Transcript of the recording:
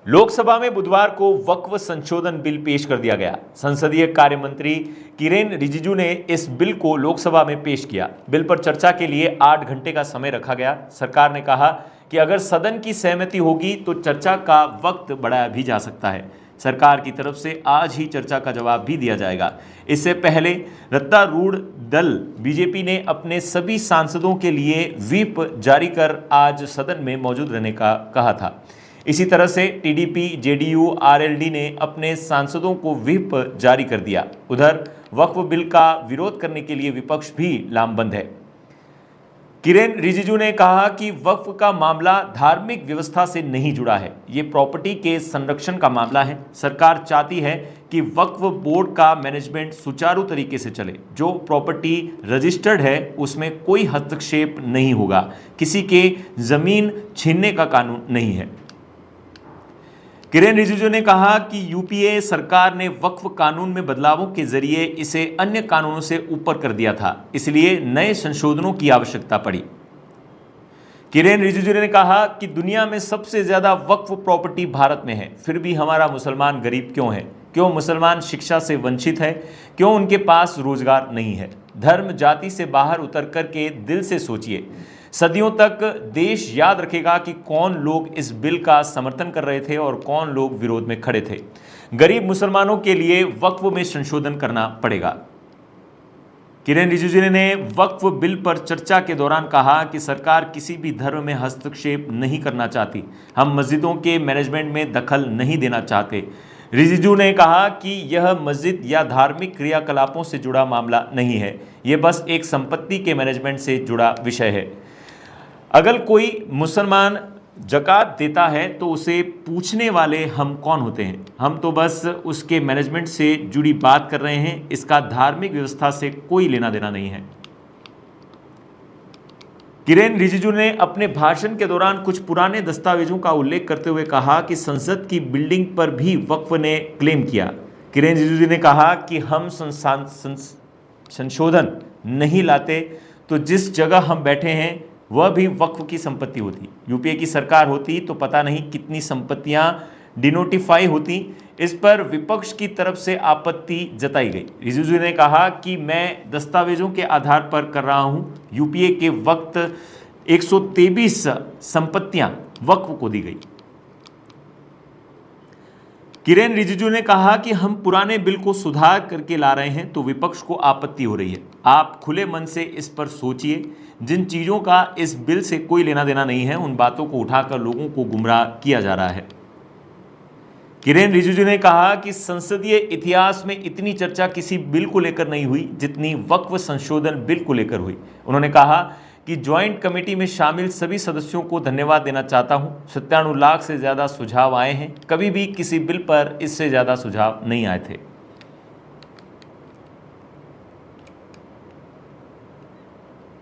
लोकसभा में बुधवार को वक्फ संशोधन बिल पेश कर दिया गया। संसदीय कार्य मंत्री किरेन रिजिजू ने इस बिल को लोकसभा में पेश किया। बिल पर चर्चा के लिए 8 घंटे का समय रखा गया। सरकार ने कहा कि अगर सदन की सहमति होगी तो चर्चा का वक्त बढ़ाया भी जा सकता है। सरकार की तरफ से आज ही चर्चा का जवाब भी दिया जाएगा। इससे पहले सत्तारूढ़ दल बीजेपी ने अपने सभी सांसदों के लिए व्हिप जारी कर आज सदन में मौजूद रहने का कहा था। इसी तरह से टीडीपी, जेडीयू, आरएलडी ने अपने सांसदों को व्हिप जारी कर दिया। उधर वक्फ बिल का विरोध करने के लिए विपक्ष भी लामबंद है। किरेन रिजिजू ने कहा कि वक्फ का मामला धार्मिक व्यवस्था से नहीं जुड़ा है, ये प्रॉपर्टी के संरक्षण का मामला है। सरकार चाहती है कि वक्फ बोर्ड का मैनेजमेंट सुचारू तरीके से चले। जो प्रॉपर्टी रजिस्टर्ड है उसमें कोई हस्तक्षेप नहीं होगा। किसी के जमीन छीनने का कानून नहीं है। किरेन रिजिजू ने कहा कि यूपीए सरकार ने वक्फ कानून में बदलावों के जरिए इसे अन्य कानूनों से ऊपर कर दिया था, इसलिए नए संशोधनों की आवश्यकता पड़ी। किरेन रिजिजू ने कहा कि दुनिया में सबसे ज्यादा वक्फ प्रॉपर्टी भारत में है, फिर भी हमारा मुसलमान गरीब क्यों है? क्यों मुसलमान शिक्षा से वंचित है? क्यों उनके पास रोजगार नहीं है? धर्म जाति से बाहर उतर करके दिल से सोचिए। सदियों तक देश याद रखेगा कि कौन लोग इस बिल का समर्थन कर रहे थे और कौन लोग विरोध में खड़े थे। गरीब मुसलमानों के लिए वक्फ में संशोधन करना पड़ेगा। किरेन रिजिजू ने वक्फ बिल पर चर्चा के दौरान कहा कि सरकार किसी भी धर्म में हस्तक्षेप नहीं करना चाहती। हम मस्जिदों के मैनेजमेंट में दखल नहीं देना चाहते। रिजिजू ने कहा कि यह मस्जिद या धार्मिक क्रियाकलापों से जुड़ा मामला नहीं है, यह बस एक संपत्ति के मैनेजमेंट से जुड़ा विषय है। अगर कोई मुसलमान ज़कात देता है तो उसे पूछने वाले हम कौन होते हैं? हम तो बस उसके मैनेजमेंट से जुड़ी बात कर रहे हैं। इसका धार्मिक व्यवस्था से कोई लेना देना नहीं है। किरेन रिजिजू ने अपने भाषण के दौरान कुछ पुराने दस्तावेजों का उल्लेख करते हुए कहा कि संसद की बिल्डिंग पर भी वक्फ ने क्लेम किया। किरेन रिजिजू ने कहा कि हम संशोधन नहीं लाते तो जिस जगह हम बैठे हैं वह भी वक्फ की संपत्ति होती। यूपीए की सरकार होती तो पता नहीं कितनी संपत्तियां डिनोटिफाई होती। इस पर विपक्ष की तरफ से आपत्ति जताई गई। रिजिजू ने कहा कि मैं दस्तावेजों के आधार पर कर रहा हूं। यूपीए के वक्त 123 संपत्तियां वक्फ को दी गई। किरेन रिजिजू ने कहा कि हम पुराने बिल को सुधार करके ला रहे हैं तो विपक्ष को आपत्ति हो रही है। आप खुले मन से इस पर सोचिए। जिन चीज़ों का इस बिल से कोई लेना देना नहीं है उन बातों को उठाकर लोगों को गुमराह किया जा रहा है। किरेन रिजिजू ने कहा कि संसदीय इतिहास में इतनी चर्चा किसी बिल को लेकर नहीं हुई जितनी वक्फ संशोधन बिल को लेकर हुई। उन्होंने कहा कि ज्वाइंट कमेटी में शामिल सभी सदस्यों को धन्यवाद देना चाहता हूं। 97 लाख से ज़्यादा सुझाव आए हैं। कभी भी किसी बिल पर इससे ज़्यादा सुझाव नहीं आए थे।